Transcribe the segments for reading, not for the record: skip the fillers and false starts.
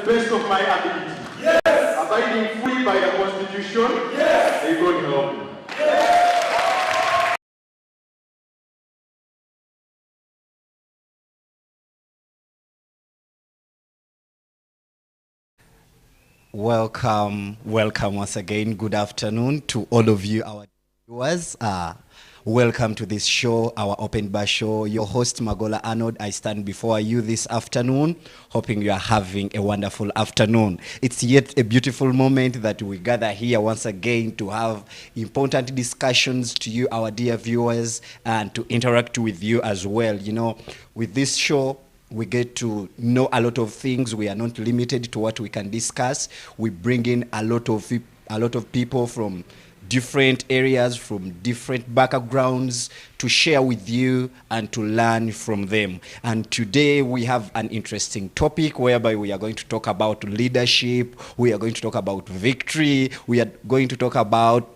best of my ability. Yes. Abiding fully by the Constitution. Yes. May God help me. Yes. Welcome once again. Good afternoon to all of you, our viewers. Welcome to this show, our Open Bar show. Your host, MAGOLA ARNOLD. I stand before you this afternoon, hoping you are having a wonderful afternoon. It's yet a beautiful moment that we gather here once again to have important discussions to you, our dear viewers, and to interact with you as well. You know, with this show, we get to know a lot of things. We are not limited to what we can discuss. We bring in a lot of people from different areas, from different backgrounds, to share with you and to learn from them. And today we have an interesting topic whereby we are going to talk about leadership. We are going to talk about victory. We are going to talk about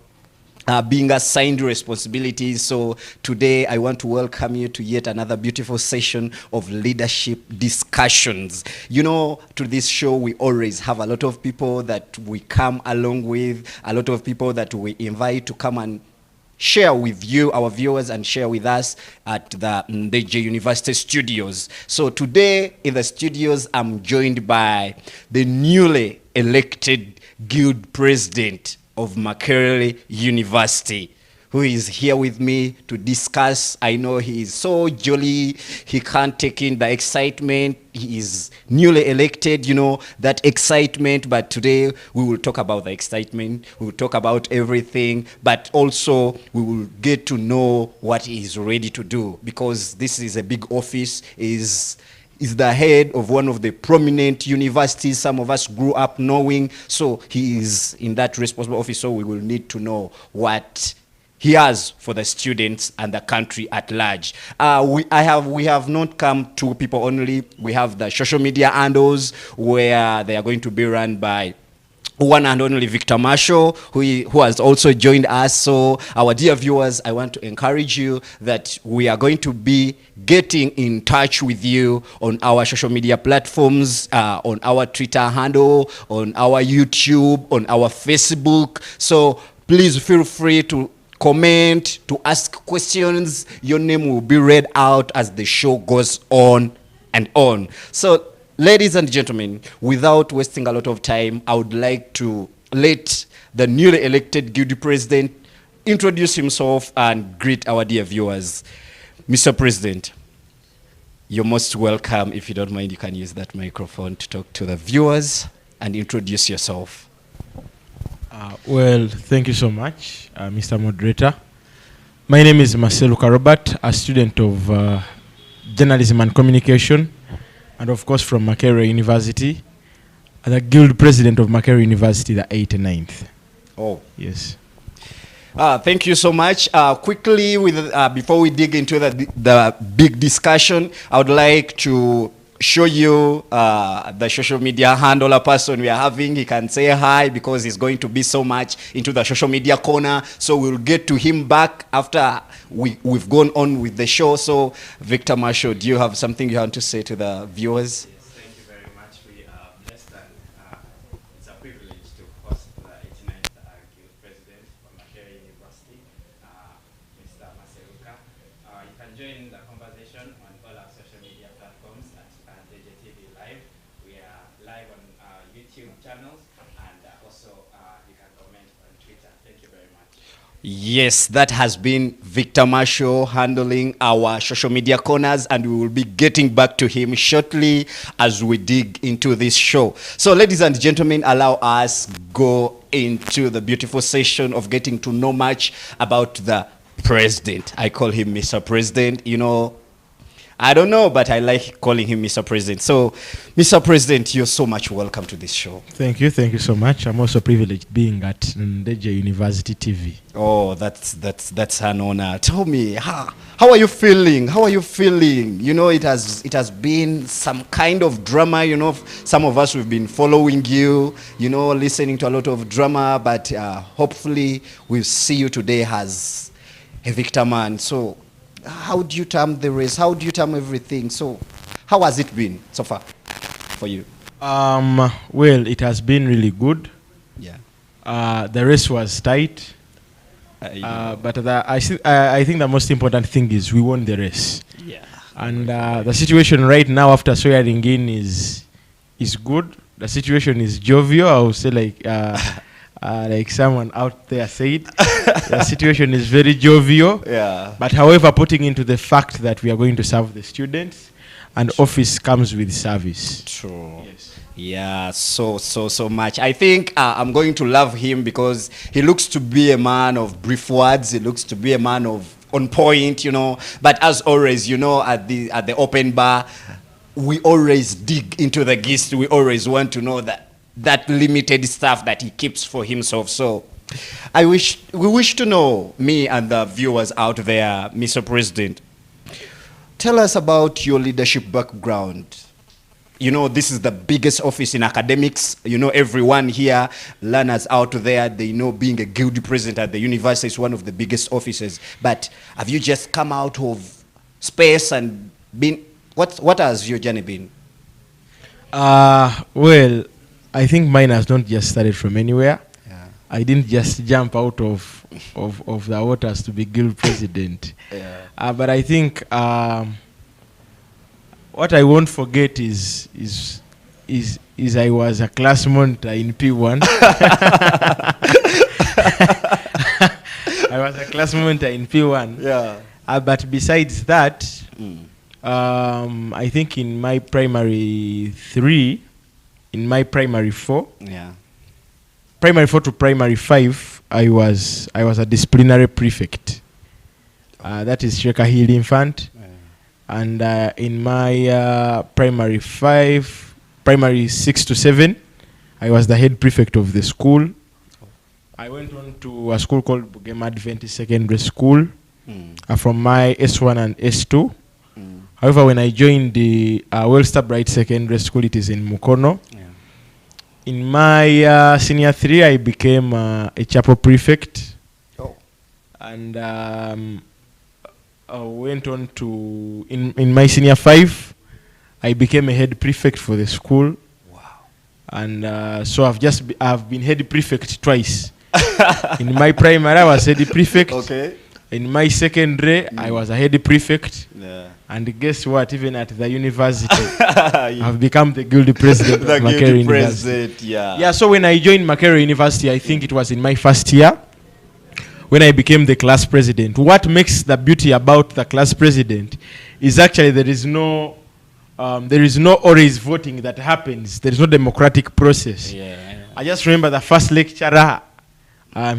being assigned responsibilities. So today I want to welcome you to yet another beautiful session of leadership discussions. You know, to this show we always have a lot of people that we come along with, a lot of people that we invite to come and share with you, our viewers, and share with us at the Ndejje University studios. So today in the studios I'm joined by the newly elected guild president of Makerere University, who is here with me to discuss. I know he is so jolly, he can't take in the excitement. He is newly elected, you know, that excitement. But today we will talk about the excitement, we will talk about everything, but also we will get to know what he is ready to do, because this is a big office, is the head of one of the prominent universities some of us grew up knowing. So he is in that responsible office, so we will need to know what he has for the students and the country at large. We have not come two people only. We have the social media handles where they are going to be run by one and only Victor Marshall, who has also joined us. So our dear viewers, I want to encourage you that we are going to be getting in touch with you on our social media platforms, on our Twitter handle, on our YouTube, on our Facebook. So please feel free to comment, to ask questions. Your name will be read out as the show goes on and on. So ladies and gentlemen, without wasting a lot of time, I would like to let the newly elected guild president introduce himself and greet our dear viewers. Mr. President, you're most welcome. If you don't mind, you can use that microphone to talk to the viewers and introduce yourself. Well, thank you so much, Mr. Moderator. My name is Maseruka Robert, a student of journalism and communication, and of course from Makerere University, the guild president of Makerere University, the 8th and 9th. Oh. Yes. Thank you so much. Quickly, before we dig into the big discussion, I would like to show you the social media handle person we are having. He can say hi because he's going to be so much into the social media corner. So we'll get to him back after we've gone on with the show. So Victor Marshall, do you have something you want to say to the viewers? Yes, thank you very much. We are blessed and it's a privilege to host the 89th Guild President from Makerere University, Mr. Maseruka. You can join the conversation on all our social media platforms at Ndejje TV Live. We are live on YouTube channels, and also you can comment on Twitter. Thank you very much. Yes, that has been Victor Marshall handling our social media corners, and we will be getting back to him shortly as we dig into this show. So ladies and gentlemen, allow us go into the beautiful session of getting to know much about the president. I call him Mr. President. You know, I don't know, but I like calling him Mr. President. So, Mr. President, you're so much welcome to this show. Thank you so much. I'm also privileged being at Ndejje University TV. Oh, that's an honor. Tell me, how are you feeling? How are you feeling? You know, it has been some kind of drama. You know, some of us, we've been following you, you know, listening to a lot of drama, but hopefully we'll see you today as a victor man. So how do you term the race? How do you term everything? So how has it been so far for you? Well, it has been really good. Yeah. The race was tight. But I think the most important thing is we won the race. Yeah. And the situation right now after swearing in is good. The situation is jovial. I would say like someone out there said, the situation is very jovial. Yeah. But however, putting into the fact that we are going to serve the students, and office comes with service. True. Yes. Yeah, so much. I think I'm going to love him because he looks to be a man of brief words. He looks to be a man of on point, you know. But as always, you know, at the open bar, we always dig into the gist. We always want to know that limited stuff that he keeps for himself. So we wish to know, me and the viewers out there, Mr. President, tell us about your leadership background. You know, this is the biggest office in academics. You know, everyone here, learners out there, they know being a guild president at the university is one of the biggest offices. But have you just come out of space and been, what has your journey been? Well, I think mine has not just started from anywhere. Yeah. I didn't just jump out of the waters to be guild president. Yeah. But I think what I won't forget is I was a class monitor in P1. I was a class monitor in P1. Yeah. But besides that, I think in my primary 3, in my primary 4, Yeah. primary 4 to primary 5, I was a disciplinary prefect. That is Sheka Hill Infant. And in my primary 6 to 7, I was the head prefect of the school. I went on to a school called Bugema Adventist Secondary School from my S1 and S2. However, when I joined the Wellstar Bright Secondary School, it is in Mukono. Yeah. In my senior 3, I became a chapel prefect. Oh. And I went on to, in my senior 5, I became a head prefect for the school. Wow. And so I've been head prefect twice. In my primary, I was head prefect. Okay. In my secondary, I was a head prefect. Yeah. And guess what? Even at the university, I've become the guild president The of Makerere guilty University. president, yeah. Yeah, so when I joined Makerere University, I think it was in my first year when I became the class president. What makes the beauty about the class president is actually there is no always voting that happens. There is no democratic process. Yeah. I just remember the first lecturer,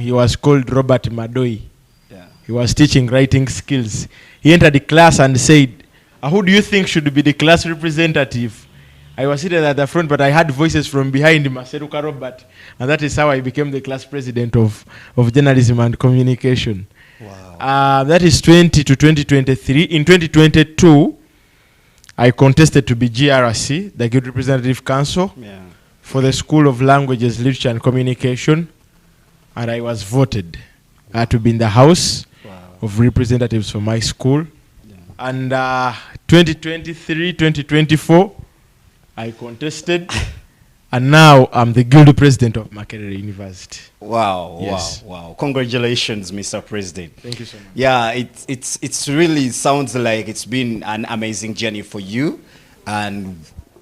he was called Robert Madoi. Yeah. He was teaching writing skills. He entered the class and said, who do you think should be the class representative? I was seated at the front, but I had voices from behind Maseruka Robert, and that is how I became the class president of journalism and communication. Wow. That is 20 to 2023. In 2022, I contested to be GRC, the Guild Representative Council, Yeah. for the School of Languages, Literature and Communication, and I was voted to be in the House of Representatives for my school. Yeah. And 2023, 2024, I contested, and now I'm the guild president of Makerere University. Wow, Yes. wow. Congratulations, Mr. President. Thank you so much. Yeah, it's really sounds like it's been an amazing journey for you and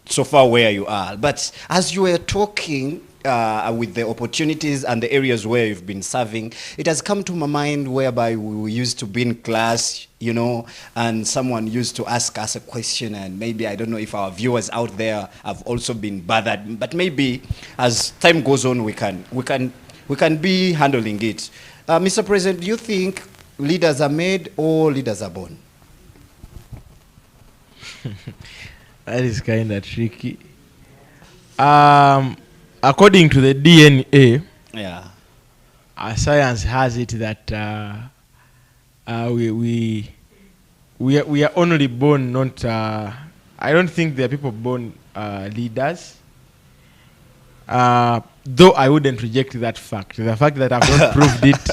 so far where you are. But as you were talking with the opportunities and the areas where you've been serving, it has come to my mind whereby we used to be in class, you know, and someone used to ask us a question, and maybe, I don't know if our viewers out there have also been bothered, but maybe as time goes on, we can be handling it. Mr. President, do you think leaders are made or leaders are born? That is kind of tricky. According to the DNA, Yeah. science has it that we are only born, not. I don't think there are people born leaders. Though I wouldn't reject that fact. The fact that I've not proved it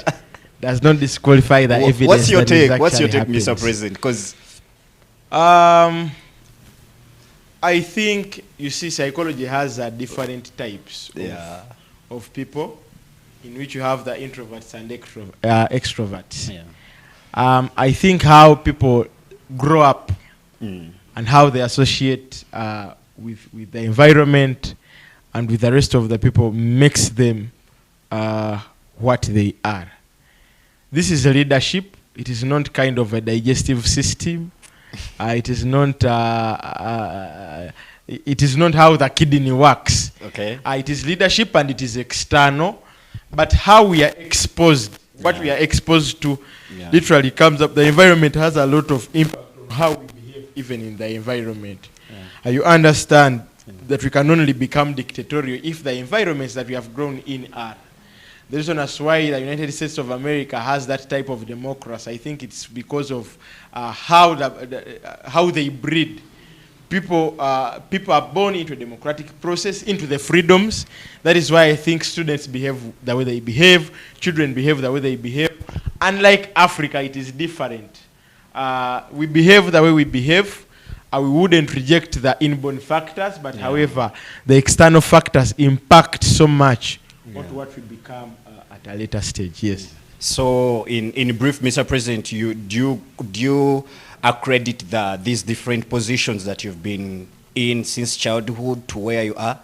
does not disqualify the evidence. What's your that take? What's your take, happens. Mr. President? Because I think, you see, psychology has different types of people, in which you have the introverts and extroverts. Yeah. I think how people grow up and how they associate with the environment and with the rest of the people makes them what they are. This is leadership. It is not kind of a digestive system. It is not how the kidney works. Okay. It is leadership and it is external, but how we are exposed, what we are exposed to, literally comes up. The environment has a lot of impact on how we behave, even in the environment. You understand that we can only become dictatorial if the environments that we have grown in are. The reason that's why the United States of America has that type of democracy, I think it's because of how they breed. People are born into a democratic process, into the freedoms. That is why I think students behave the way they behave, children behave the way they behave. Unlike Africa, it is different. We behave the way we behave. We wouldn't reject the inborn factors, but however, the external factors impact so much on what we become at a later stage. Yes. So, in brief, Mr. President, do you accredit these different positions that you've been in since childhood to where you are?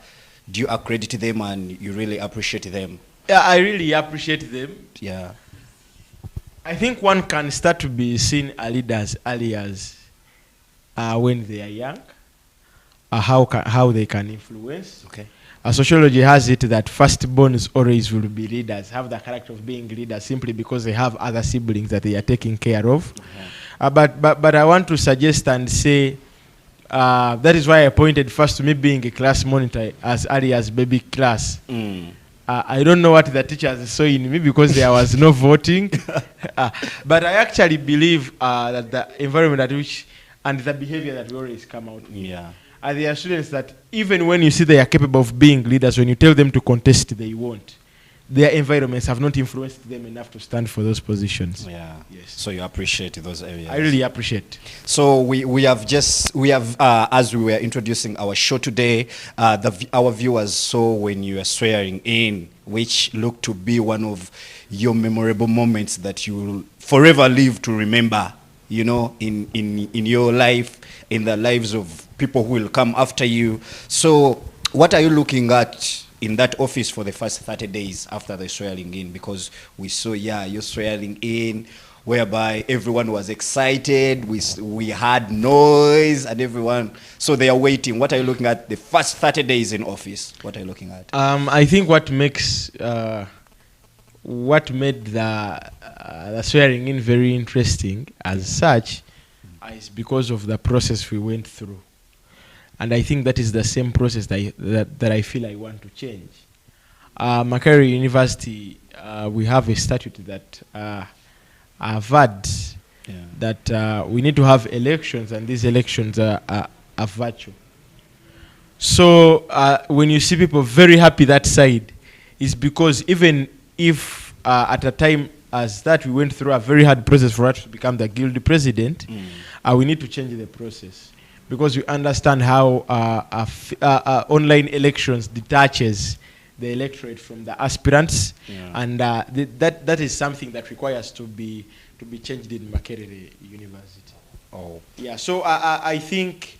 Do you accredit them and you really appreciate them? Yeah, I really appreciate them. Yeah. I think one can start to be seen a leader as early as when they are young, how they can influence. Okay. Sociology has it that firstborns always will be leaders, have the character of being leaders simply because they have other siblings that they are taking care of. But I want to suggest and say that is why I pointed first to me being a class monitor as early as baby class. I don't know what the teachers saw in me because there was no voting. But I actually believe that the environment at which and the behavior that we always come out with. Yeah. There are students that even when you see they are capable of being leaders, when you tell them to contest, they won't. Their environments have not influenced them enough to stand for those positions. Yeah. Yes. So you appreciate those areas. I really appreciate. So we have as we were introducing our show today, our viewers saw when you were swearing in, which looked to be one of your memorable moments that you will forever live to remember. You know, in your life, in the lives of people who will come after you. So what are you looking at in that office for the first 30 days after the swearing in? Because we saw, you're swearing in, whereby everyone was excited, we had noise and everyone, so they are waiting. What are you looking at the first 30 days in office? What are you looking at? I think what made the swearing in very interesting as such is because of the process we went through. And I think that is the same process that I feel I want to change. Makerere University, we have a statute that I've had that we need to have elections, and these elections are virtual. So when you see people very happy that side, it's because even if at a time as that we went through a very hard process for us to become the guild president, we need to change the process. Because we understand how online elections detaches the electorate from the aspirants, and that is something that requires to be changed in Makerere University. Oh. Yeah. So I think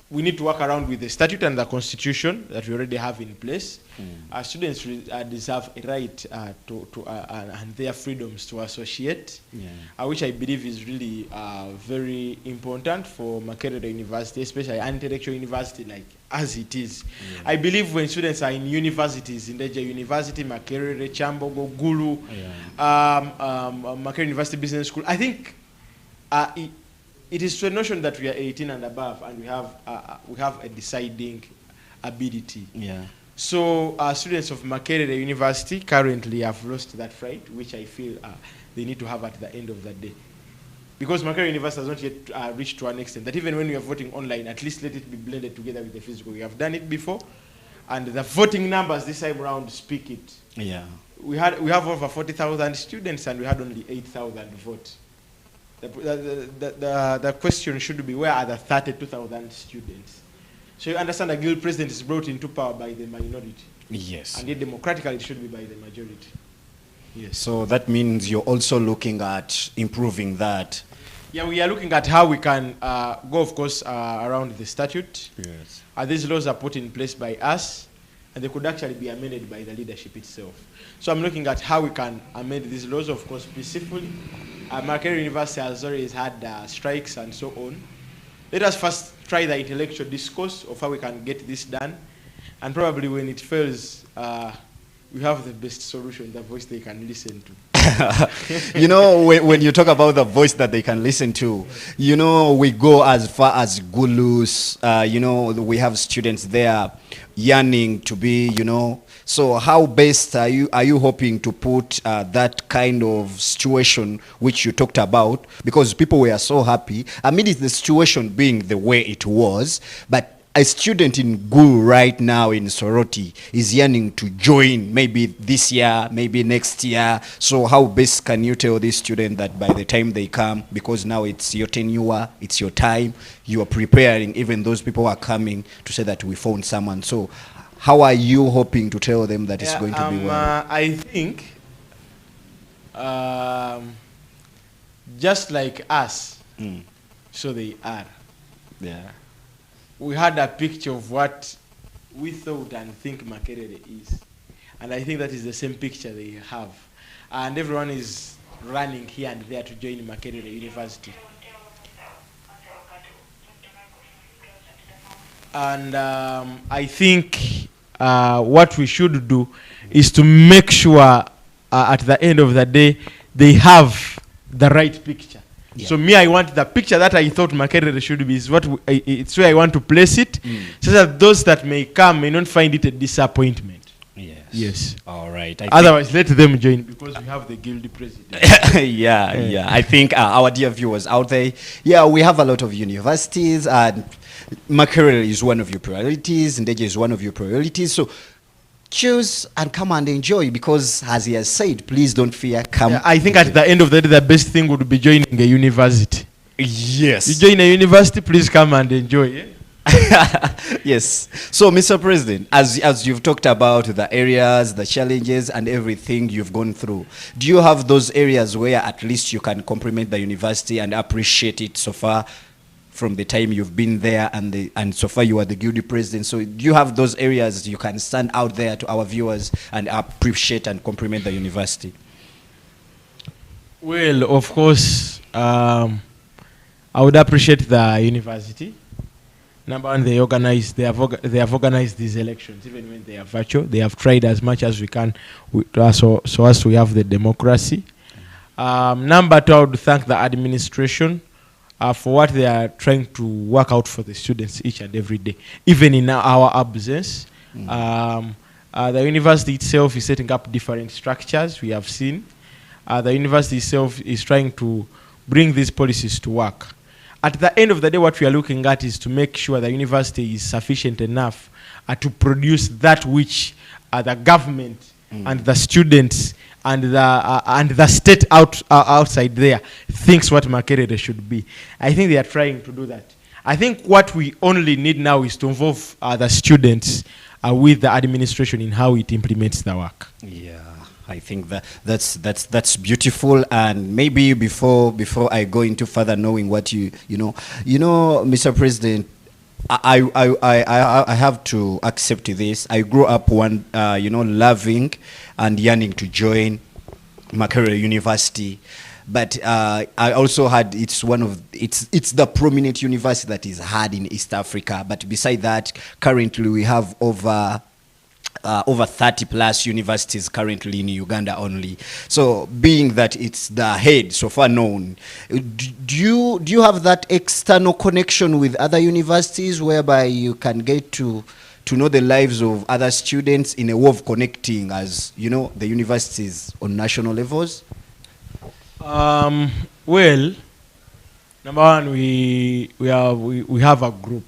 we need to work around with the statute and the constitution that we already have in place. Our students deserve a right and their freedoms to associate, which I believe is really very important for Makerere University, especially an intellectual university like as it is. I believe when students are in universities, in Ndejje University, Makerere, Chambogo, Gulu, Makerere University Business School, I think it is to a notion that we are 18 and above, and we have a deciding ability. So students of Makerere University currently have lost that right, which I feel they need to have at the end of the day. Because Makerere University has not yet reached to an extent that even when we are voting online, at least let it be blended together with the physical. We have done it before, and the voting numbers this time around speak it. We have over 40,000 students, and we had only 8,000 votes. The question should be, where are the 32,000 students? So you understand the guild president is brought into power by the minority. Yes. And yet democratically it should be by the majority. Yes. So that means you're also looking at improving that. Yeah, we are looking at how we can go, of course, around the statute. Yes. These laws are put in place by us, and they could actually be amended by the leadership itself. So I'm looking at how we can amend these laws, of course, peacefully. Makerere University has always had strikes and so on. Let us first try the intellectual discourse of how we can get this done. And probably when it fails, we have the best solution, the voice they can listen to. You know, when you talk about the voice that they can listen to, you know, we go as far as Gulus, you know, we have students there yearning to be, you know. So how best are you hoping to put that kind of situation which you talked about? Because people were so happy amid the situation being the way it was, but a student in GUL right now in Soroti is yearning to join maybe this year, maybe next year. So how best can you tell this student that by the time they come, because now it's your tenure, it's your time, you are preparing, even those people who are coming to say that we found someone. So how are you hoping to tell them that it's going to be well? I think just like us, so they are. Yeah. We had a picture of what we thought and think Makerere is. And I think that is the same picture they have. And everyone is running here and there to join Makerere University. And I think what we should do is to make sure at the end of the day, they have the right picture. Yeah. So me, I want the picture that I thought Makerere should be, is what it's where I want to place it, so that those that may come may not find it a disappointment. Yes. Yes. All right. Otherwise, let them join, because we have the guilty president. Yeah. I think our dear viewers out there, yeah, we have a lot of universities, and Makerere is one of your priorities, Ndejje is one of your priorities. So choose and come and enjoy, because as he has said, please don't fear, come. Yeah, I think at the end of the day, the best thing would be joining a university. Yes. You join a university, please come and enjoy. Yeah? Yes. So, Mr. President, as you've talked about the areas, the challenges, and everything you've gone through, do you have those areas where at least you can compliment the university and appreciate it so far, from the time you've been there, and so far you are the guilty president? So do you have those areas you can stand out there to our viewers and appreciate and compliment the university? Well, of course, I would appreciate the university. Number one, they have organized these elections, even when they are virtual. They have tried as much as we can so as we have the democracy. Number two, I would thank the administration for what they are trying to work out for the students each and every day, even in our absence. The university itself is setting up different structures, we have seen. The university itself is trying to bring these policies to work. At the end of the day, what we are looking at is to make sure the university is sufficient enough to produce that which the government and the students and the state outside there thinks what Makerere should be. I think they are trying to do that. I think what we only need now is to involve the students with the administration in how it implements the work. Yeah, I think that's beautiful. And maybe before I go into further knowing what you know, Mr. President, I have to accept this. I grew up loving and yearning to join Makerere University, but I also had it's the prominent university that is hard in East Africa. But beside that, currently we have over 30 plus universities currently in Uganda only. So being that it's the head so far known, do you have that external connection with other universities whereby you can get to know the lives of other students in a way of connecting, as you know, the universities on national levels? Well, number one, we have a group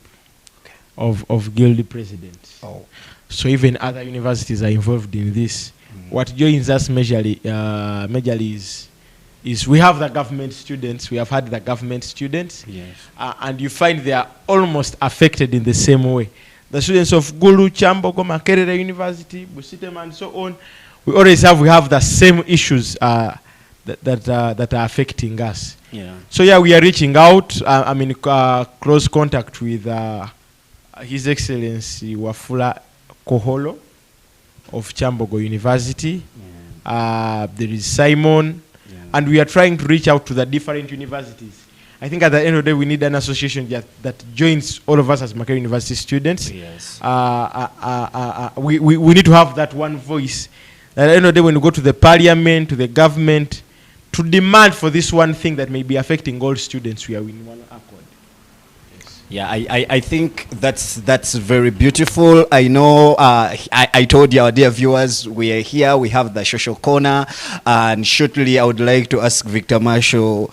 of guilty presidents. Oh. So even other universities are involved in this. What joins us majorly is we have the government students, we have had the government students, Yes. and you find they are almost affected in the same way. The students of Gulu, Chambogo, Makerere University, Busitem, and so on, we have the same issues that are affecting us. Yeah. So yeah, we are reaching out. I'm in close contact with His Excellency Wafula Koholo of Chambogo University. There is Simon, and we are trying to reach out to the different universities. I think at the end of the day, we need an association that joins all of us as Makerere University students. Yes. We need to have that one voice. At the end of the day, when we go to the parliament, to the government, to demand for this one thing that may be affecting all students, we are in one accord. Yeah, I think that's very beautiful. I know I told you, our dear viewers, we are here, we have the social corner, and shortly I would like to ask Victor Marshall,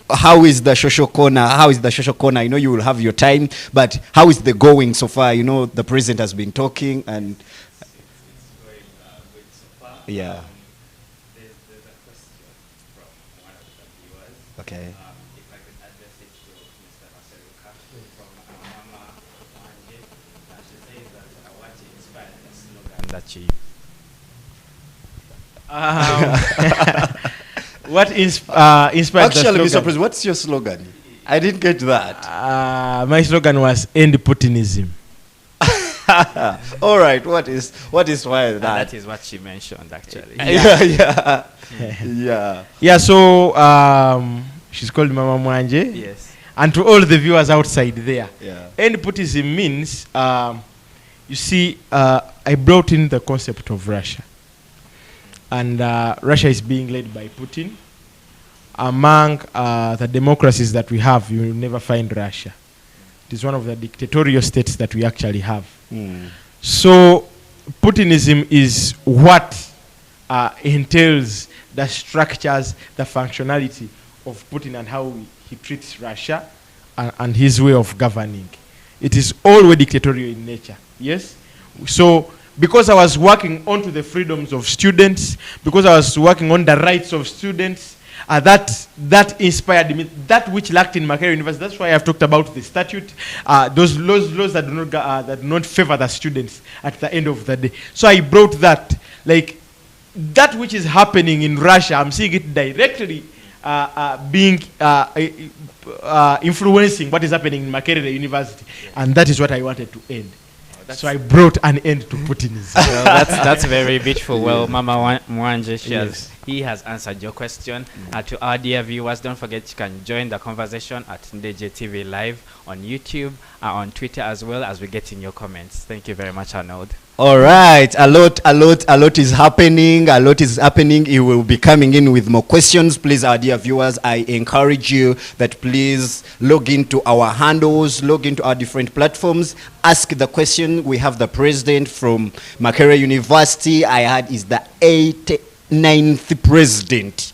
how is the social corner? How is the social corner? I know you will have your time, but how is the going so far? You know, the president has been talking, and It's going good so far. yeah. There's a question from one of the viewers. Okay. If I could address it to Mr. Maseruka from Mama Ndejje. She says that what inspired the slogan that she What inspired Actually, the Mr. slogan? President, what's your slogan? I didn't get that. My slogan was "End Putinism." All right. What is why that? that is what she mentioned actually. Yeah. Yeah. Yeah, so she's called Mama Mwanje. Yes. And to all the viewers outside there, Yeah. end Putism means, you see, I brought in the concept of Russia. And Russia is being led by Putin. Among the democracies that we have, you will never find Russia. It is one of the dictatorial states that we actually have. So Putinism is what entails the structures, the functionality of Putin and how he treats Russia and his way of governing. It is always dictatorial in nature. Yes? So because I was working onto the freedoms of students, because I was working on the rights of students, that inspired me, that which lacked in Makerere University. That's why I've talked about the statute, those laws that do not favor the students at the end of the day. So I brought that, like, that which is happening in Russia, I'm seeing it directly influencing what is happening in Makerere University. And that is what I wanted to end. So I brought an end to Putinism. Well, that's very beautiful. Well, Mama Mwanje, he has answered your question. To our dear viewers, don't forget you can join the conversation at Ndejje TV Live on YouTube, on Twitter as well, as we get in your comments. Thank you very much, Arnold. All right, a lot is happening. A lot is happening. He will be coming in with more questions. Please, our dear viewers, I encourage you that please log into our handles, log into our different platforms, ask the question. We have the president from Makerere University. I heard is the 89th president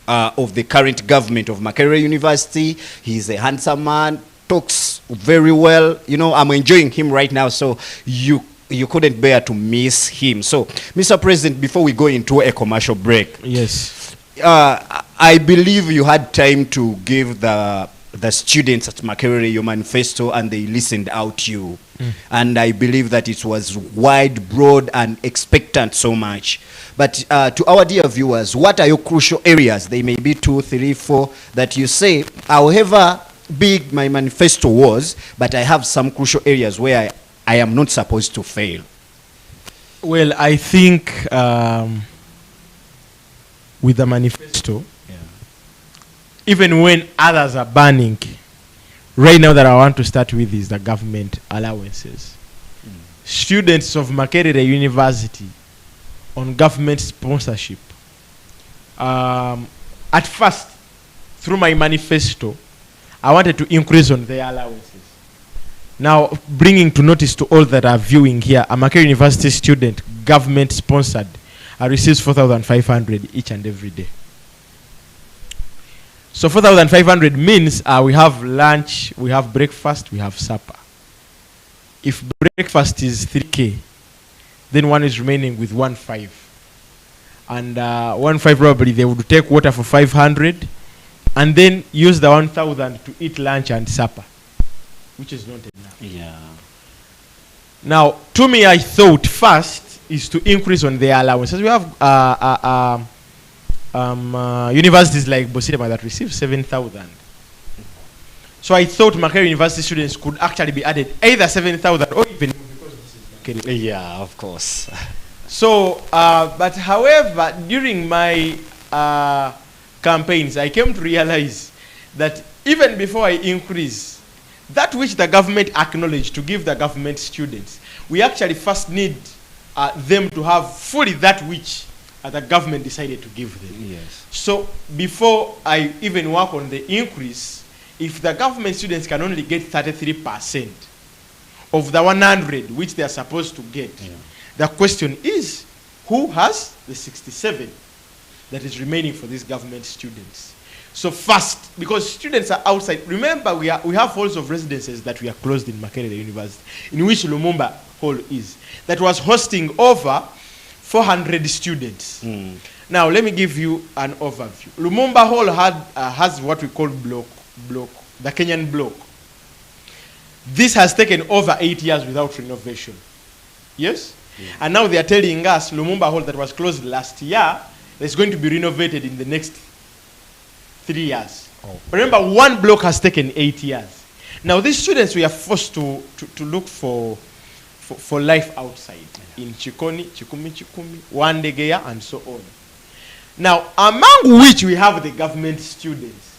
of the current government of Makerere University. He's a handsome man, talks very well. You know, I'm enjoying him right now, so you couldn't bear to miss him. So, Mr. President, before we go into a commercial break, Yes. I believe you had time to give the students at Makerere your manifesto, and they listened out you. And I believe that it was wide, broad, and expectant so much. But to our dear viewers, what are your crucial areas? They may be 2, 3, 4 that you say, however big my manifesto was, but I have some crucial areas where I am not supposed to fail. Well, I think with the manifesto, even when others are banning, right now that I want to start with is the government allowances. Students of Makerere University on government sponsorship. At first, through my manifesto, I wanted to increase on their allowances. Now, bringing to notice to all that are viewing here, a Makerere University student, government sponsored, receives 4,500 each and every day. So 4,500 means we have lunch, we have breakfast, we have supper. If breakfast is 3K, then one is remaining with 1,500. and 1,500 probably they would take water for 500, and then use the 1,000 to eat lunch and supper, which is not enough. Yeah. Now, to me, I thought first is to increase on their allowances. We have universities like Bosirema that receive 7,000. So I thought Makerere University students could actually be added either 7,000 or even more, because this is Makerere. Yeah, of course. So, but however, during my campaigns, I came to realize that even before I increase that which the government acknowledged to give the government students, we actually first need them to have fully that which the government decided to give them. Yes. So before I even work on the increase, if the government students can only get 33% of the 100 which they are supposed to get, the question is, who has the 67 that is remaining for these government students? So first, because students are outside, remember we have halls of residences that we are closed in Makerere University, in which Lumumba Hall is, that was hosting over 400 students. Now let me give you an overview. Lumumba Hall has what we call block, the Kenyan block. This has taken over 8 years without renovation. Yes? And now they are telling us Lumumba Hall that was closed last year is going to be renovated in the next 3 years. Remember, one block has taken 8 years. Now these students, we are forced to look for life outside, in Chikoni, Chikumi, Ndejje, and so on. Now, among which we have the government students.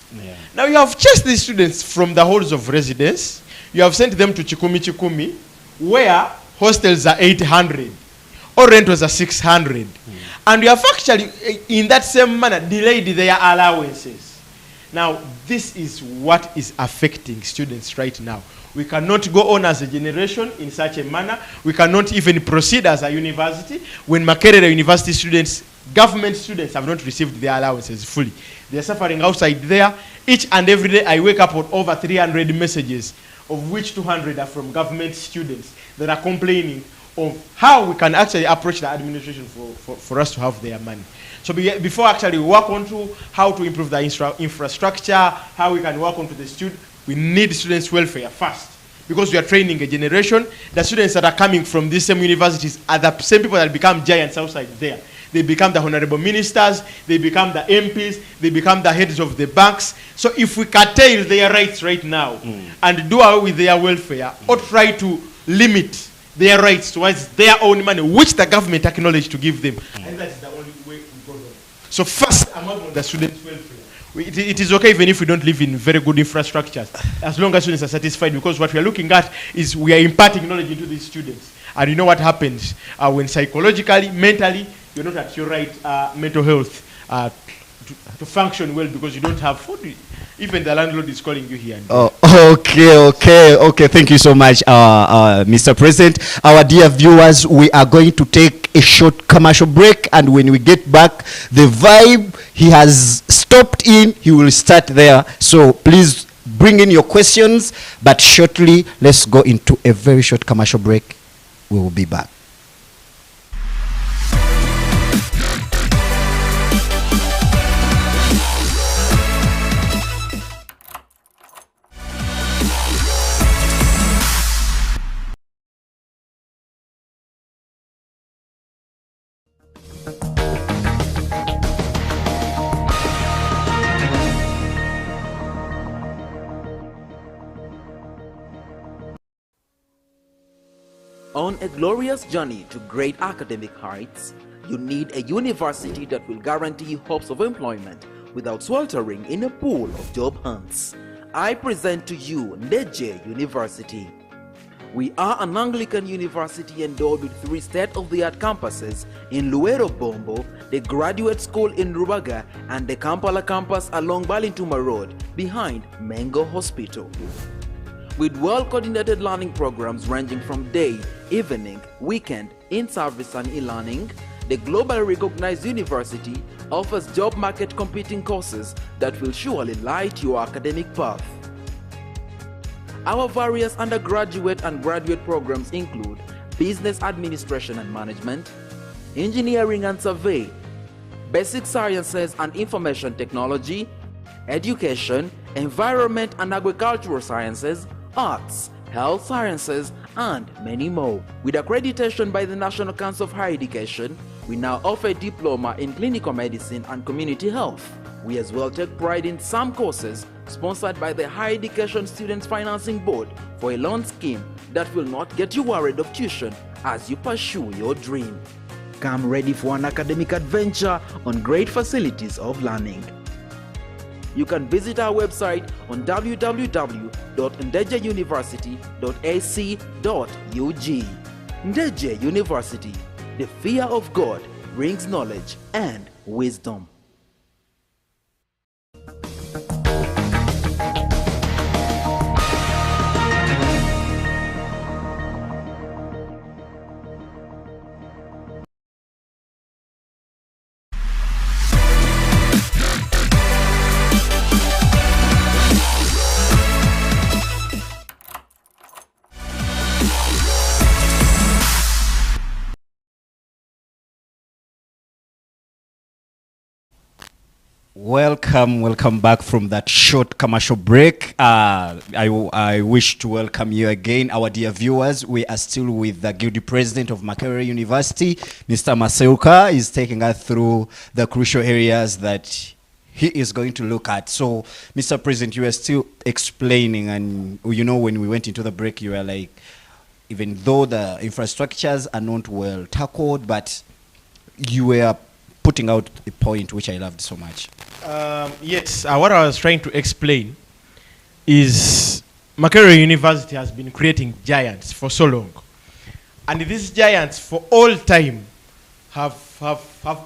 Now you have chased these students from the halls of residence. You have sent them to Chikumi, where hostels are 800 or rentals are 600. And you have actually, in that same manner, delayed their allowances. Now, this is what is affecting students right now. We cannot go on as a generation in such a manner. We cannot even proceed as a university when Makerere University students, government students, have not received their allowances fully. They are suffering outside there. Each and every day I wake up with over 300 messages, of which 200 are from government students that are complaining of how we can actually approach the administration for us to have their money. So before actually we work on to how to improve the infrastructure, how we can work on to the student, we need students' welfare first. Because we are training a generation. The students that are coming from these same universities are the same people that become giants outside there. They become the honorable ministers, they become the MPs, they become the heads of the banks. So if we curtail their rights right now and do away with their welfare, or try to limit their rights towards their own money, which the government acknowledged to give them, and that's the only way we go on. So first, among the students' welfare, it is okay even if we don't live in very good infrastructures, as long as students are satisfied, because what we are looking at is we are imparting knowledge into these students. And you know what happens when psychologically, mentally, you're not at your right mental health to function well, because you don't have food. Even the landlord is calling you here. Okay. Thank you so much, Mr. President. Our dear viewers, we are going to take a short commercial break, and when we get back, the vibe he has stopped in, he will start there. So please bring in your questions, but shortly, let's go into a very short commercial break. We will be back. On a glorious journey to great academic heights, you need a university that will guarantee hopes of employment without sweltering in a pool of job hunts. I present to you Ndejje University. We are an Anglican university endowed with 3 state-of-the-art campuses in Luero Bombo, the Graduate School in Rubaga, and the Kampala campus along Balintuma Road behind Mengo Hospital. With well-coordinated learning programs ranging from day, evening, weekend, in-service and e-learning, the globally recognized university offers job market competing courses that will surely light your academic path. Our various undergraduate and graduate programs include Business Administration and Management, Engineering and Survey, basic sciences and information technology, education, environment and agricultural sciences, arts, health sciences, and many more. With accreditation by the National Council of Higher Education, we now offer a diploma in clinical medicine and community health. We as well take pride in some courses sponsored by the Higher Education Students Financing Board for a loan scheme that will not get you worried of tuition as you pursue your dream. Come ready for an academic adventure on great facilities of learning. You can visit our website on www.ndejjeuniversity.ac.ug. Ndejje University, the fear of God brings knowledge and wisdom. Welcome back from that short commercial break. I wish to welcome you again, our dear viewers. We are still with the Guilty President of Makerere University, Mr. Maseruka, is taking us through the crucial areas that he is going to look at. So, Mr. President, you are still explaining, and you know, when we went into the break, you were like, even though the infrastructures are not well tackled, but you were putting out a point which I loved so much. Yes, what I was trying to explain is Makerere University has been creating giants for so long. And these giants for all time have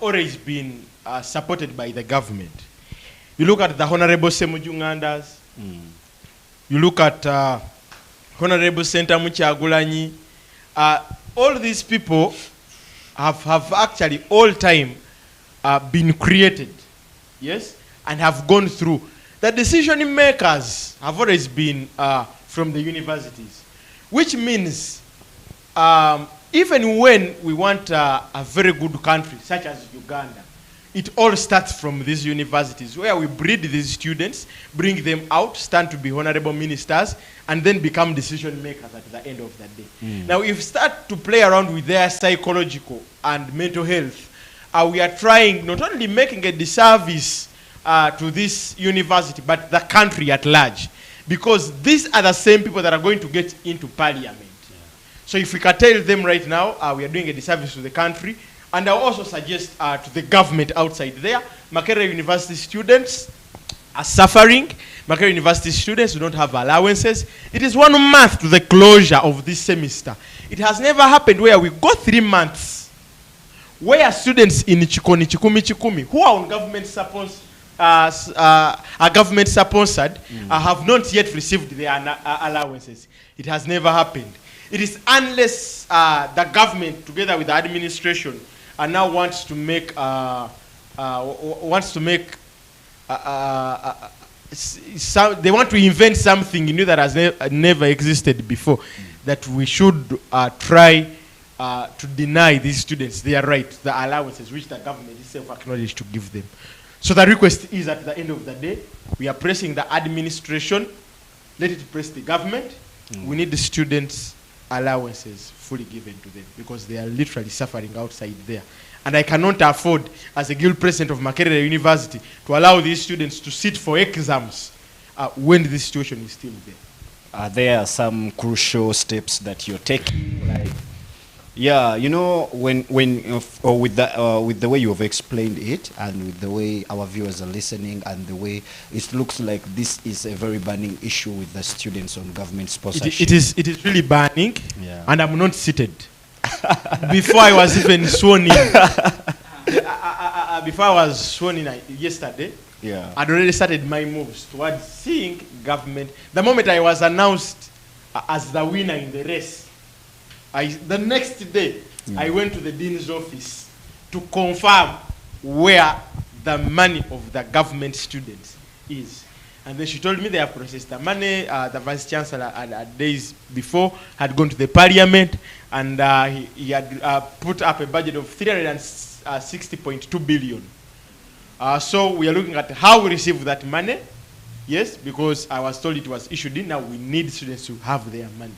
always been supported by the government. You look at the Honorable Semujungandas, you look at Honorable Senta Muchagulanyi, all these people have actually all time been created, yes, and have gone through. The decision makers have always been from the universities, which means even when we want a very good country, such as Uganda, it all starts from these universities, where we breed these students, bring them out, stand to be honorable ministers, and then become decision makers at the end of the day. Now, if we start to play around with their psychological and mental health, we are trying not only making a disservice to this university, but the country at large. Because these are the same people that are going to get into parliament. Yeah. So if we can tell them right now, we are doing a disservice to the country. And I also suggest to the government outside there, Makerere University students are suffering. Makerere University students do not have allowances. It is 1 month to the closure of this semester. It has never happened where we go 3 months where students in Chikumi, who are on government sponsored, have not yet received their allowances. It has never happened. It is unless the government, together with the administration, now wants to make they want to invent something new that has never existed before, that we should try to deny these students their right, the allowances which the government itself acknowledged to give them. So the request is, at the end of the day, we are pressing the administration, let it press the government. We need the students' allowances fully given to them, because they are literally suffering outside there. And I cannot afford, as a guild president of Makerere University, to allow these students to sit for exams when this situation is still there. There are some crucial steps that you're taking, like, yeah, you know, with the way you have explained it, and with the way our viewers are listening, and the way it looks like this is a very burning issue with the students on government sponsorship. It is really burning, yeah. And I'm not seated. Before I was even sworn in, before I was sworn in yesterday, yeah, I'd already started my moves towards seeing government. The moment I was announced as the winner in the race, the next day, I went to the dean's office to confirm where the money of the government students is. And then she told me they have processed the money. The vice chancellor, days before, had gone to the parliament, and he had put up a budget of 360.2 billion So we are looking at how we receive that money. Yes, because I was told it was issued in. Now we need students to have their money.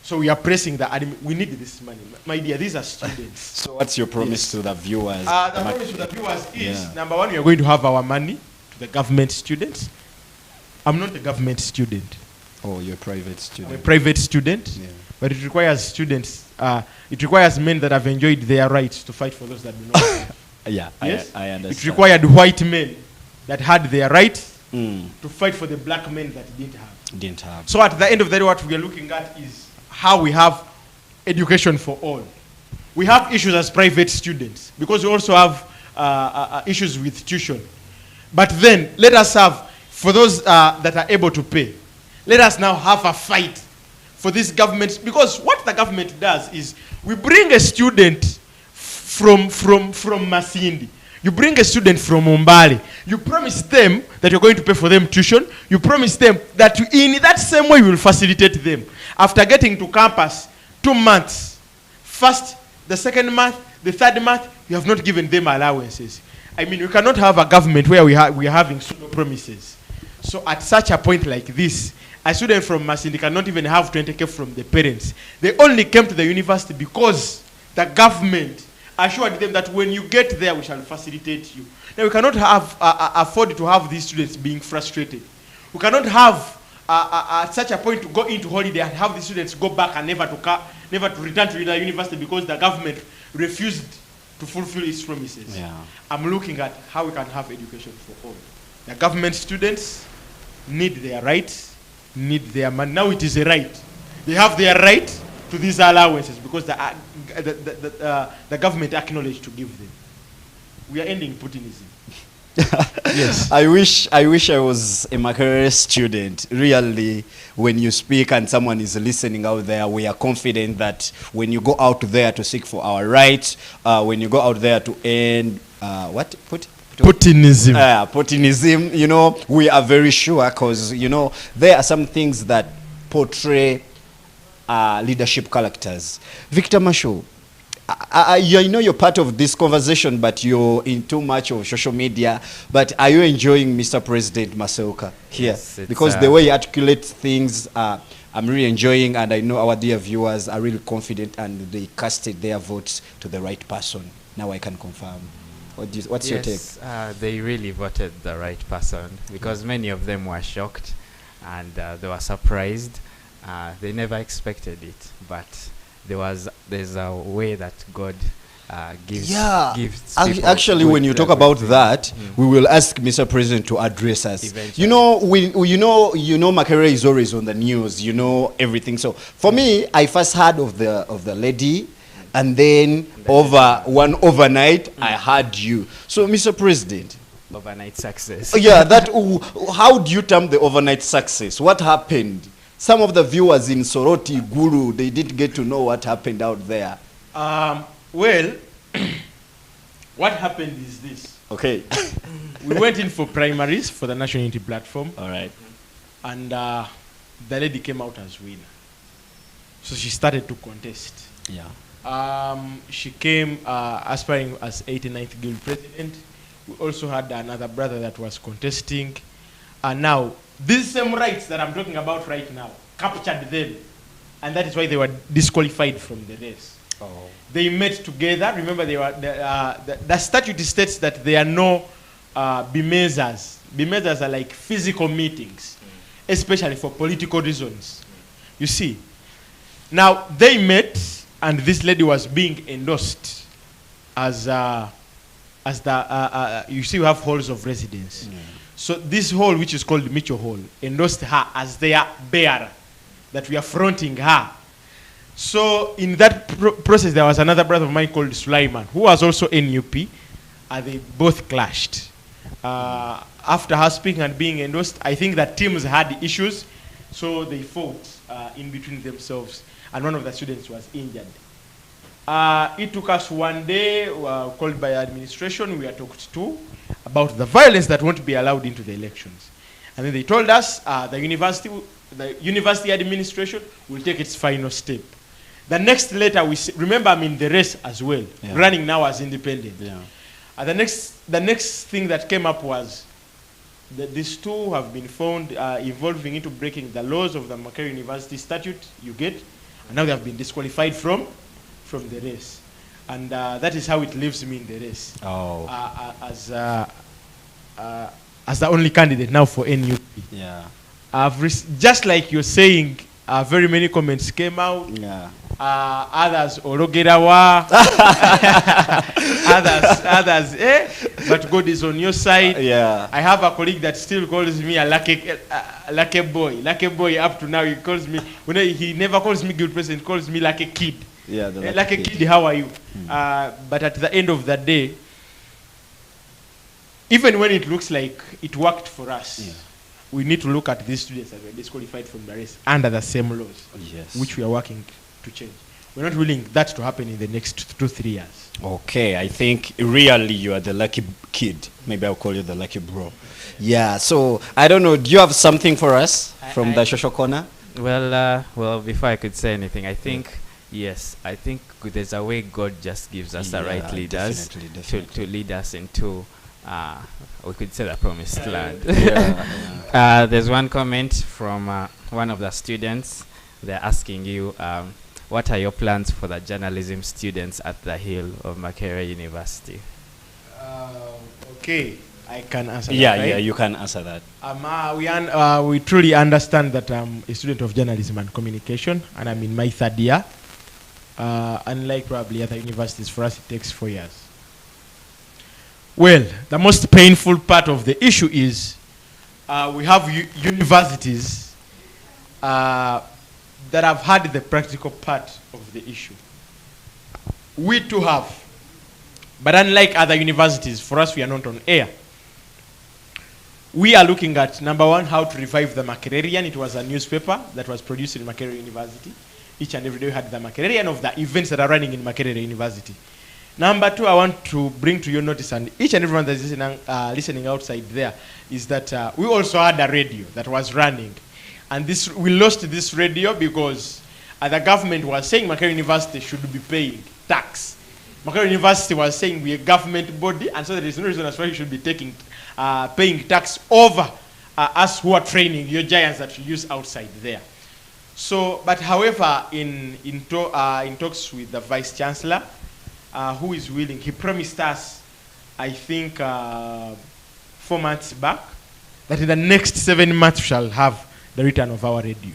So we are pressing the we need this money. My dear, these are students. So what's your promise to the viewers? The promise to the viewers is, number one, we are going to have our money to the government students. I'm not a government student. Oh, you're a private student. I'm a private student, but it requires students, it requires men that have enjoyed their rights to fight for those that do not. Yeah, yes? I understand. It required white men that had their rights to fight for the black men that didn't have. So at the end of the day, what we are looking at is how we have education for all. We have issues as private students because we also have issues with tuition. But then let us have, for those that are able to pay, let us now have a fight for this government, because what the government does is we bring a student from Masindi. You bring a student from Umbali. You promise them that you're going to pay for them tuition. You promise them that in that same way you will facilitate them. After getting to campus, 2 months, first, the second month, the third month, you have not given them allowances. I mean, we cannot have a government where we are having pseudo promises. So at such a point like this, a student from Masindi cannot even have 20K from the parents. They only came to the university because the government assured them that when you get there, we shall facilitate you. Now, we cannot have, afford to have these students being frustrated. We cannot have at such a point to go into holiday and have the students go back and never to return to the university because the government refused to fulfill its promises. Yeah. I'm looking at how we can have education for all. The government students need their rights, need their money. Now it is a right. They have their right to these allowances because the government acknowledged to give them. We are ending Putinism. Yes. I wish I was a Makerere student. Really, when you speak and someone is listening out there, we are confident that when you go out there to seek for our rights, when you go out there to end Putinism. Putinism, you know, we are very sure because, you know, there are some things that portray leadership characters. Victor Masho, I know you're part of this conversation, but you're in too much of social media. But are you enjoying Mr. President Maseruka here? Yes, because the way he articulates things, I'm really enjoying, and I know our dear viewers are really confident, and they casted their votes to the right person. Now I can confirm. What's your take? They really voted the right person because many of them were shocked and they were surprised. They never expected it, but there's a way that God gives. People Actually, when you talk about that, we will ask Mr. President to address us. Eventually. You know, Makerere is always on the news. You know everything. So for me, I first heard of the lady, and then overnight, I heard you. So, Mr. President. Overnight success. Yeah, how do you term the overnight success? What happened? Some of the viewers in Soroti, Guru, they didn't get to know what happened out there. Well, what happened is this. Okay. We went in for primaries for the National Unity Platform. All right. And the lady came out as winner. So she started to contest. Yeah. She came aspiring as 89th Guild President. We also had another brother that was contesting. And now, these same rights that I'm talking about right now captured them. And that is why they were disqualified from the race. Oh. They met together. Remember, they were the statute states that there are no bimezas. Bimezas are like physical meetings, especially for political reasons. You see. Now, they met, and this lady was being endorsed as you see, you have halls of residence. So this hall, which is called Mitchell Hall, endorsed her as their bearer, that we are fronting her. So in that process, there was another brother of mine called Sulaiman, who was also NUP, and they both clashed. After her speaking and being endorsed, I think that teams had issues, so they fought in between themselves, and one of the students was injured. It took us one day, called by administration, we were talked to about the violence that won't be allowed into the elections. And then they told us the university administration will take its final step. The next letter, remember I'm in the race as well, running now as independent. The next thing that came up was that these two have been found evolving into breaking the laws of the Makerere University statute, you get, and now they have been disqualified from the race. And that is how it leaves me in the race. Oh. As the only candidate now for NUP. Yeah. Just like you're saying, very many comments came out. Yeah. Others Orogerawa. others, but God is on your side. Yeah. I have a colleague that still calls me a lucky boy. Lucky boy up to now, he calls me, he never calls me good person, he calls me like a kid. Yeah, like a kid, how are you? But at the end of the day, even when it looks like it worked for us, we need to look at these students that were disqualified from the race under the same laws, which we are working to change. We're not willing that to happen in the next 2-3 years. Okay, I think really you are the lucky kid. Maybe I'll call you the lucky bro. Yeah, so I don't know, do you have something for us from the social corner? Well, before I could say anything, I think, yes, I think there's a way God just gives us the right leaders to lead us into, we could say, the promised land. There's one comment from one of the students. They're asking you, what are your plans for the journalism students at the Hill of Makerere University? Okay, I can answer that. Yeah, you can answer that. We truly understand that I'm a student of journalism and communication, and I'm in my 3rd year. Unlike probably other universities, for us it takes 4 years. Well, the most painful part of the issue is we have universities that have had the practical part of the issue. We too have. But unlike other universities, for us we are not on air. We are looking at, number one, how to revive the Makererian. It was a newspaper that was produced in Makerere University. Each and every day we had the Makererian of the events that are running in Makerere University. Number two, I want to bring to your notice, and each and everyone that is listening outside there, is that we also had a radio that was running. And we lost this radio because the government was saying Makerere University should be paying tax. Makerere University was saying we're a government body, and so there is no reason as why you should be paying tax over us who are training your giants that you use outside there. So, but however, in talks with the Vice Chancellor, who is willing, he promised us, I think 4 months back, that in the next 7 months we shall have the return of our radio.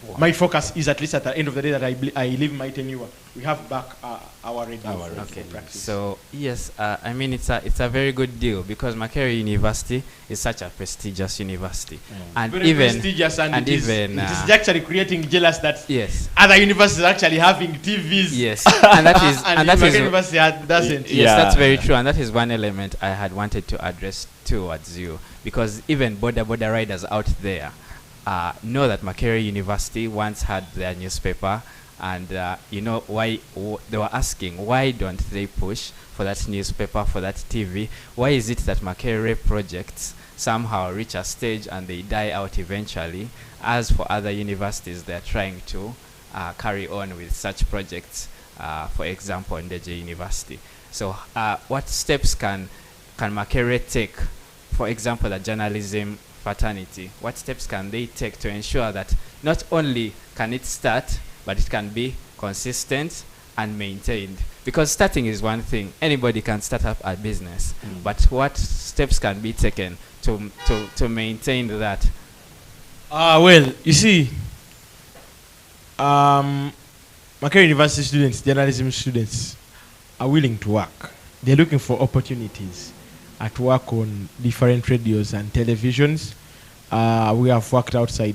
Wow. My focus is, at least at the end of the day that I leave my tenure, we have back our radio. Okay. So yes, I mean it's a very good deal because Makerere University is such a prestigious university, and very even prestigious, and it even is actually creating jealous that other universities are actually having TVs. Yes, and that is and that Makerere University doesn't. Yes, that's very true, and that is one element I had wanted to address towards you, because even border riders out there know that Makerere University once had their newspaper, and you know why they were asking, why don't they push for that newspaper, for that TV? Why is it that Makerere projects somehow reach a stage and they die out eventually, as for other universities they're trying to carry on with such projects, for example Ndejje University? So what steps can Makerere take, for example the journalism fraternity, what steps can they take to ensure that not only can it start, but it can be consistent and maintained? Because starting is one thing, anybody can start up a business, but what steps can be taken to maintain that? Well, you see, Makerere University students, journalism students, are willing to work. They're looking for opportunities at work on different radios and televisions. We have worked outside.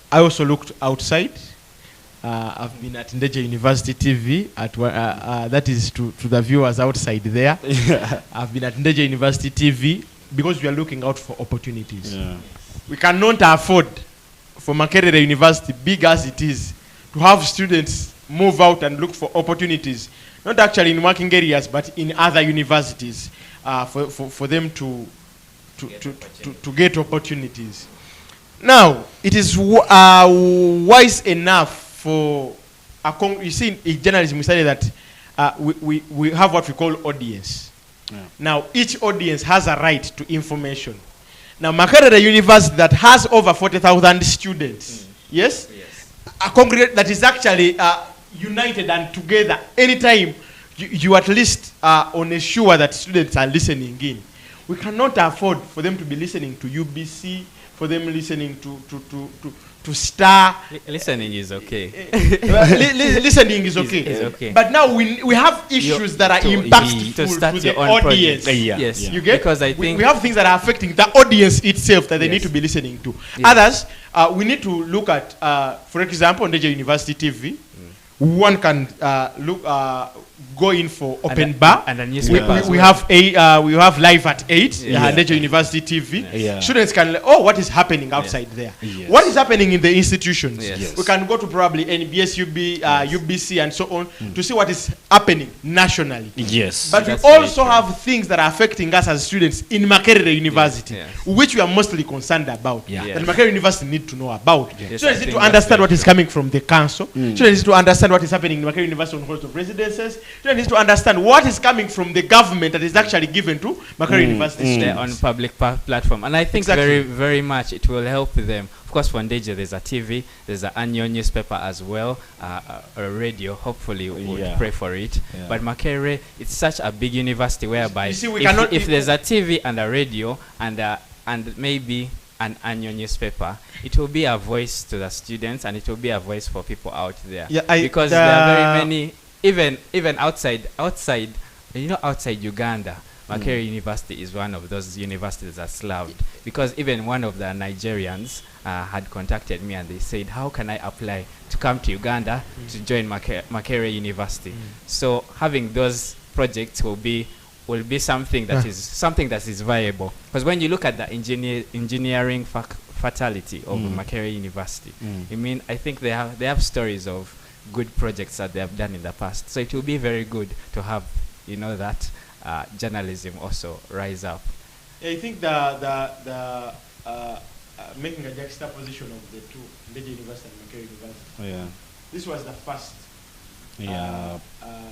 I also looked outside. I've been at Ndejje University TV. That is to the viewers outside there. I've been at Ndejje University TV because we are looking out for opportunities. We cannot afford for Makerere University, big as it is, to have students move out and look for opportunities, not actually in working areas, but in other universities, for them to get opportunities. Now, it is wise enough for you see, in journalism, we say that we have what we call audience. Yeah. Now, each audience has a right to information. Now, Makerere University that has over 40,000 students, yes? A congregate that is actually united and together. Anytime you at least on a sure that students are listening in. We cannot afford for them to be listening to UBC, for them listening to Star. Listening is okay. Listening is okay. Is okay. But now we have issues that are impactful to the audience. Yes. You get? Because I we think have things that are affecting the audience itself that they need to be listening to. Others, we need to look at, for example, Ndejje University TV. One can go in for open bar. And a newspaper. We have live at 8. Ndejje University TV. Yeah. Students can what is happening outside there? Yes. What is happening in the institutions? Yes. We can go to probably NBS, UBC, and so on to see what is happening nationally. Yes. But we That's very also true. have things that are affecting us as students in Makerere University, yes. which we are mostly concerned about. Yeah. That Makerere University need to know about. Yes, Students I need think to that's understand very what is true. coming from the council. Students need to understand what is happening in Makerere University on halls of residences. Students need to understand what is coming from the government that is actually given to Makerere University they're students. on public platform, and I think Exactly. very much it will help them. Of course, for Ndejje, there's a TV, there's an annual newspaper as well, a radio. Hopefully, we would pray for it. Yeah. But Makerere, it's such a big university whereby You see, we cannot- if there's a TV and a radio and maybe an annual newspaper, it will be a voice to the students and it will be a voice for people out there. Yeah, because there are very many, even outside Uganda. Makerere University is one of those universities that's loved, because even one of the Nigerians had contacted me and they said, how can I apply to come to Uganda to join Makerere University? So having those projects will be something that is viable, because when you look at the engineering faculty of Makerere University, I think they have stories of good projects that they have done in the past. So it will be very good to have that journalism also rise up. I think making a juxtaposition of the two, Ndejje University and Makerere University. Yeah. This was the first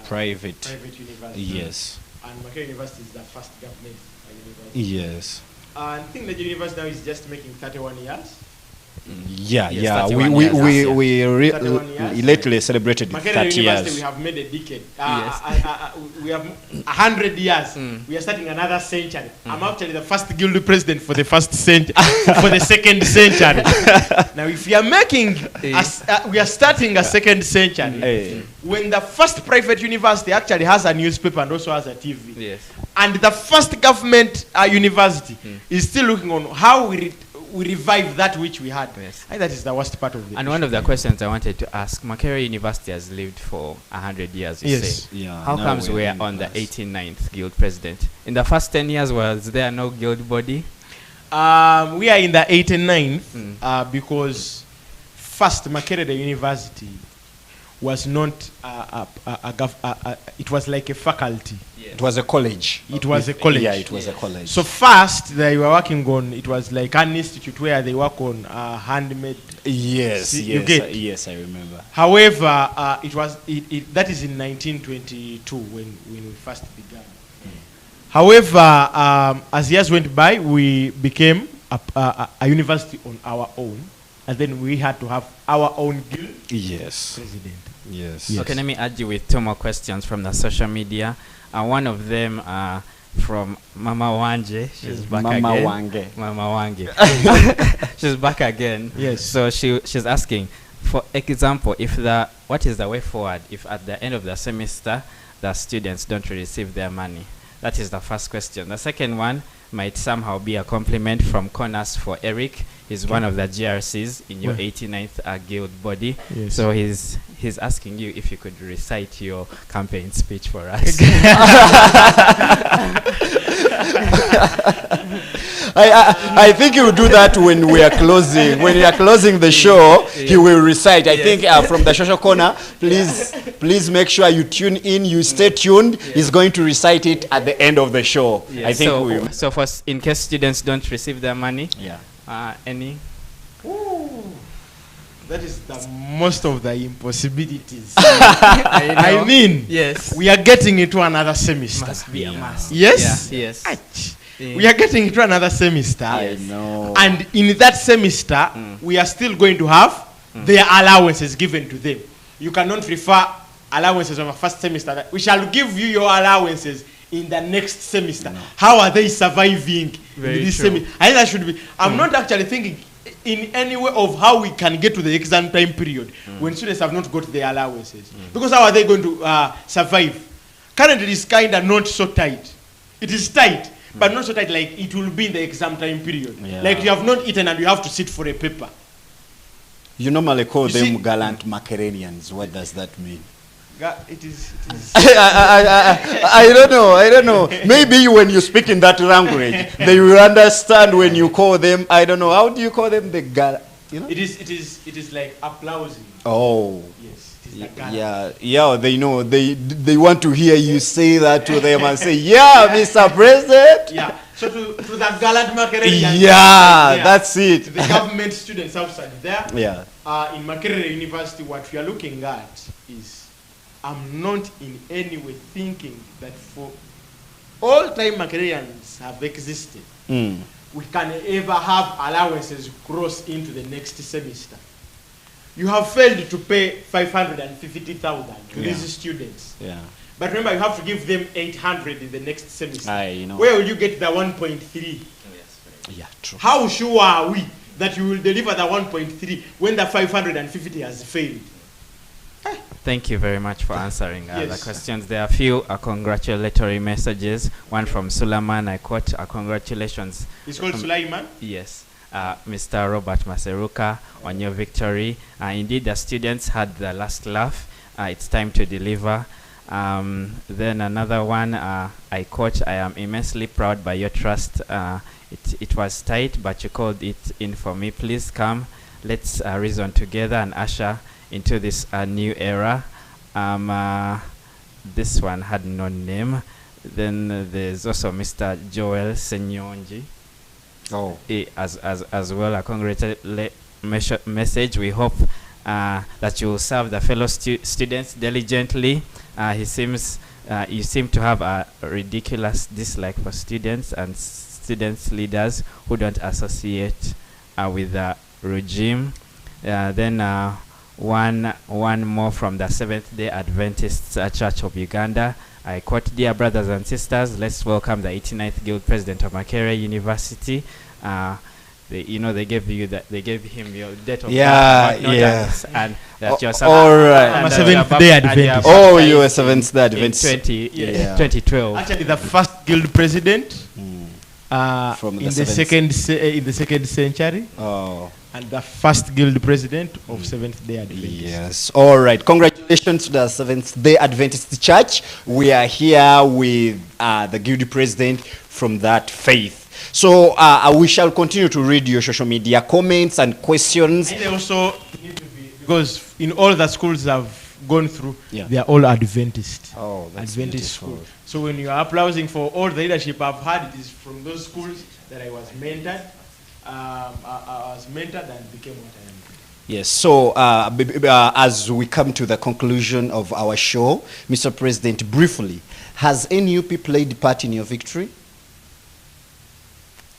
Private. university. Yes. And Makerere University is the first government university. Yes. I think Ndejje University now is just making 31 years. Yeah, Yes, yeah. 31 We years last year.31 years. lately celebrated Makerere 30 University, years. we have made a decade. Yes. We have 100 years. We are starting another century. I'm actually the first guild president for the first century, for the second century. Now, if we are making, we are starting a second century. Hey. When the first private university actually has a newspaper and also has a TV, Yes. and the first government university is still looking on how we revive that which we had. Yes. I think that is the worst part of the And issue. one of the questions I wanted to ask, Makerere University has lived for 100 years, you Yes. say. Yeah, How now comes we're we're in on the class. 89th guild president? In the first 10 years, was there no guild body? We are in the 89th because first Makerere University was not it was like a faculty. It was a college. It was a college. Yeah, it was a college. So first they were working on, it was like an institute where they work on handmade. yes, See, you yes, get- yes, I remember. However, that is in 1922 when we first began. However, as years went by, we became a university on our own, and then we had to have our own guild Yes, president. yes. Okay, let me add you with two more questions from the social media. One of them from Mama Wanje. She's back Mama again. Wange. Mama Wange. She's back again. Yes. So she's asking, for example, what is the way forward if at the end of the semester the students don't receive their money? That is the first question. The second one might somehow be a compliment from Connors for Eric. He's one of the GRCs in your 89th guild body. Yes. So he's asking you if you could recite your campaign speech for us. I think he will do that when we are closing. When we are closing the show, he will recite. I think from the social corner, please make sure you tune in. You stay tuned. He's going to recite it at the end of the show. I think so in case students don't receive their money, yeah. any? That is the most of the impossibilities. I mean, yes, we are getting into another semester. Must be a must. Yes, Yeah. Yes. We are getting into another semester. I know. And in that semester, we are still going to have their allowances given to them. You cannot refer allowances of a first semester. We shall give you your allowances in the next semester. No. How are they surviving Very in this true. semester? I think that should be. I'm not actually thinking in any way of how we can get to the exam time period when students have not got their allowances. Because how are they going to survive? Currently, it's kind of not so tight. It is tight, but not so tight like it will be in the exam time period. Yeah. Like you have not eaten and you have to sit for a paper. You normally call You them see- gallant Makererians. What does that mean? It is. I don't know. Maybe when you speak in that language, they will understand when you call them. I don't know. How do you call them? The gal. You know? It is like applauding. Oh. Yes. It is the gallant. Yeah. They know. They want to hear you say that to them and say, "Yeah, Mr. President." Yeah. So to the gallant Makerere. Yeah, that's it. The government students outside there. Yeah. In Makerere University, what we are looking at is, I'm not in any way thinking that for all time Makereans have existed, we can ever have allowances cross into the next semester. You have failed to pay 550,000 to these students. Yeah. But remember, you have to give them 800 in the next semester. I know. Where will you get the 1.3? Yeah, true. How sure are we that you will deliver the 1.3 when the 550 has failed? Thank you very much for answering the Yes. questions. There are a few congratulatory messages. One from Suleiman, I quote, congratulations. It's called Sulaiman. Yes. Mr. Robert Maseruka, on your victory. Indeed, the students had the last laugh. It's time to deliver. Then another one, I quote, I am immensely proud by your trust. It was tight, but you called it in for me. Please come. Let's reason together and usher into this new era. This one had no name. Then there's also Mr. Joel Senyonji. Oh. As well, a congratulatory message. We hope that you will serve the fellow students diligently. You seem to have a ridiculous dislike for students and students leaders who don't associate with the regime. Then one more from the Seventh-day Adventist Church of Uganda. I quote, "Dear brothers and sisters, let's welcome the 89th Guild President of Makerere University." They gave him your date of birth, not others, and that you're all right. I'm a Seventh-day Adventist. Oh, you were Seventh-day Adventist. 2012. Actually, the first guild president From in the second century, and the first guild president of Seventh-day Adventist. Yes. All right. Congratulations to the Seventh-day Adventist Church. We are here with the guild president from that faith. So we shall continue to read your social media comments and questions. And they also need to be, because in all the schools I've gone through, Yeah. they are all Adventist. Oh, that's Adventist beautiful. school. So when you are applauding for all the leadership I've had, it is from those schools that I was mentored. I was mentored and became what I am. Yes. So as we come to the conclusion of our show, Mr. President, briefly, has NUP played part in your victory?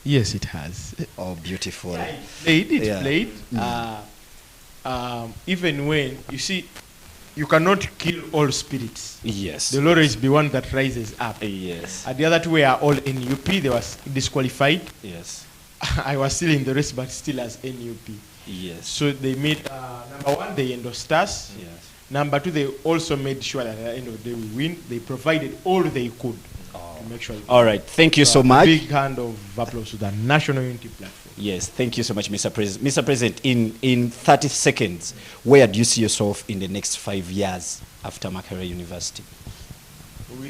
Yes, it has. Oh, beautiful. It played. Even when, you see, you cannot kill all spirits. Yes. There will always be one that rises up. Yes. And the other two were all NUP. They was disqualified. Yes. I was still in the race, but still as NUP. Yes. So they made, number one, they endorsed us. Yes. Number two, they also made sure that at the end of the day we win. They provided all they could to make sure. All right. Thank you so a much. Big hand of applause to the National Unity Platform. Yes, thank you so much, Mr. President. Mr. President, in 30 seconds, where do you see yourself in the next 5 years after Makerere University?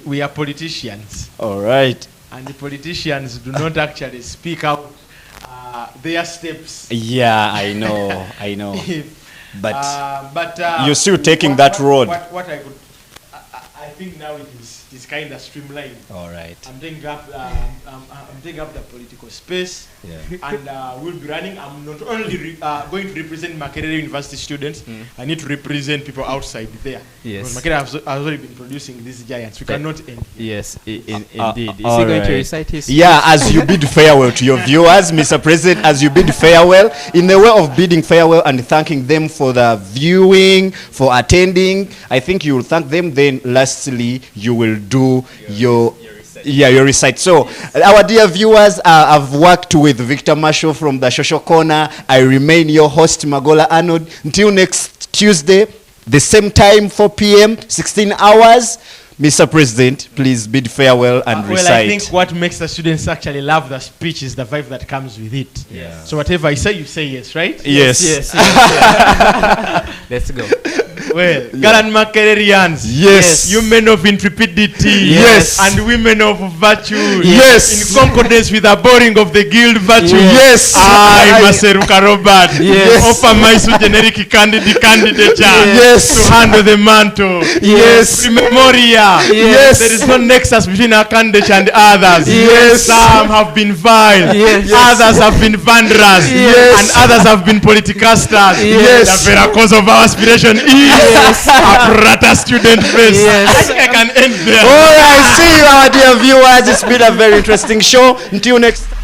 We are politicians, All right. and the politicians do not actually speak out their steps. Yeah, I know, I know. But But you're still taking that road. What I think now it is it is kind of streamlined. All right. I'm taking up the political space, Yeah. and we'll be running. I'm not only going to represent Makerere University students. I need to represent people outside there. Yes. Because Makerere has already been producing these giants. We cannot end here. Yes, indeed. Is he all going to right. recite his? Yeah, as you bid farewell to your viewers, Mr. President, as you bid farewell, in the way of bidding farewell and thanking them for the viewing, for attending, I think you will thank them. Then lastly, you will do your recite. So, our dear viewers, I've worked with Victor Marshall from the Social Corner. I remain your host, Magola Arnold. Until next Tuesday, the same time, 4 p.m., 16 hours. Mr. President, please bid farewell and recite. Well, I think what makes the students actually love the speech is the vibe that comes with it. Yeah. So whatever I say, you say yes, right? Yes. Let's go. Well, gallant Makererians. Yes. You men of intrepidity. Yes. And women of virtue. Yes. In concordance with the boring of the guild virtue. Yes. I, Maseruka Robert, Yes. offer my generic candidature Yes. to handle the mantle. Yes. Memoria. Yes. There is no nexus between our candidate and others. Yes. Some have been vile. Yes. Others have been vandals. Yes. And others have been politicasters. Yes. The very cause of our aspiration is a brata student face. Yes. I think I can end there. All right, see you, our dear viewers. It's been a very interesting show. Until next time.